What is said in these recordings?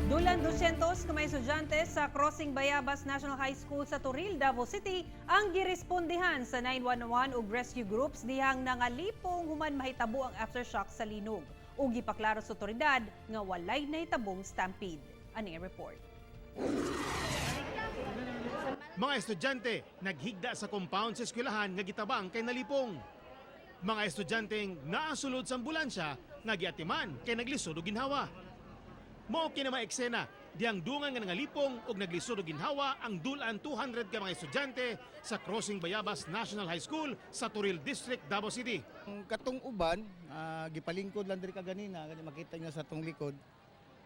Dulan 200 ka mga estudyante sa Crossing Bayabas National High School sa Toril, Davao City ang girespondihan sa 911 ug rescue groups dihang nangalipong human mahitabo ang aftershock sa linog. Ug gipaklaro sa otoridad nga walay nahitabong stampede. Ani report. Mga estudyante naghigda sa compound sa eskwelahan nga gitabang kay nalipong. Mga estudyanteng naasulod sa ambulansya nga giatiman kay naglisod og ginhawa. Mao kini mga eksena diyang dungan nga nangalipong og naglisod og ginhawa ang dulan 200 ka mga estudyante sa Crossing Bayabas National High School sa Toril District, Davao City. Ang katong uban, gipalingkod lang diri kaganina, kani makita nyo sa tong likod,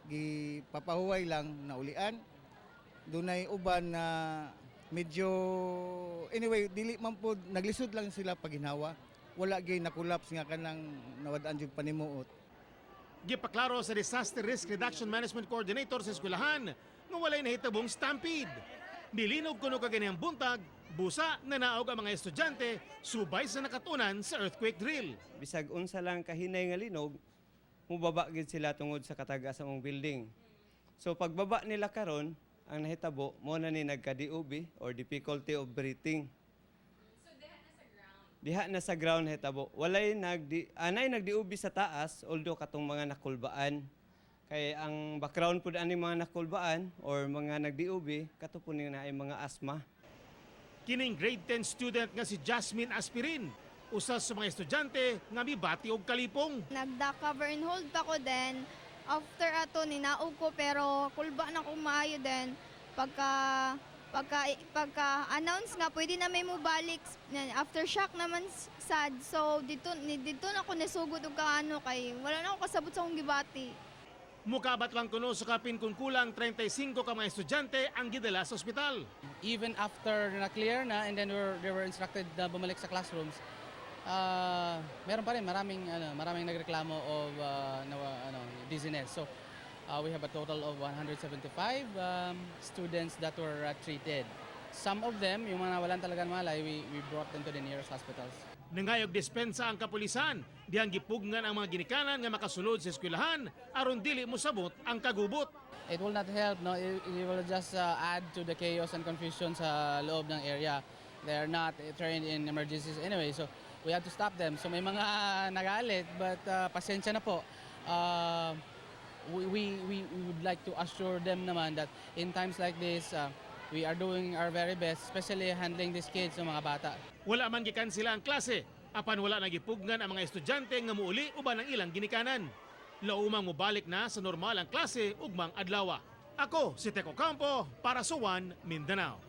gipapahuway lang na ulian. Dunay uban na medyo anyway dili man pod naglisod lang sila pag ginhawa. Wala gyud na collapse nga kanang nawad-an jud panimuot. Gipaklaro sa Disaster Risk Reduction Management Coordinator sa eskwelahan nga walay nahitabong stampede. Nilinog kuno kaganiyang buntag, busa na naog ang mga estudyante subay sa nakatunan sa earthquake drill. Bisag unsa lang kahinay nga linog, mubaba gid sila tungod sa katagas sa mong building. So pagbaba nila karon, ang nahitabo mo na ni nagka-DOB or difficulty of breathing. Diha na sa ground hitabo. Walay anay nagdiubi sa taas although katong mga nakulbaan. Kay ang background pud ani mga nakulbaan or mga nagdiubi kato po na ay mga asthma. Kining grade 10 student nga si Jasmine Aspirin, usa sa mga estudyante nga mibati og kalipong. Nagda-cover and hold pa ko din. After ato, ninaog ko pero kulba na ko maayo din. Pagka-announce nga, pwede na may mubalik. Aftershock naman sad. So, dito na ako nasugod o kaano kay wala na ako kasabot sa akong gibati. Mukabat lang kuno sa kapin kung kulang 35 ka mga estudyante ang gidala sa ospital. Even after na-clear na and then they were instructed na bumalik sa classrooms, meron pa rin maraming nagreklamo of dizziness. So, we have a total of 175 students that were treated. Some of them, yung mga walang talagang malay, we brought them to the nearest hospitals. Nangayog dispensa ang kapulisan, diyang gipugnan ang mga ginikanan nga makasulod sa eskwelahan aron dili mosabot ang kagubot. It will not help, no? It will just add to the chaos and confusion sa loob ng area. They are not trained in emergencies anyway, so we have to stop them. So may mga nagalit, but pasensya na po. We would like to assure them naman that in times like this, we are doing our very best, especially handling these kids, mga bata. Wala man gikansela ang klase, apan wala nagipugnan ang mga estudyante nga muuli uban ang ilang ginikanan. Laumang mubalik na sa normal ang klase ugmang adlaw. Ako si Teco Campo para sa One Mindanao.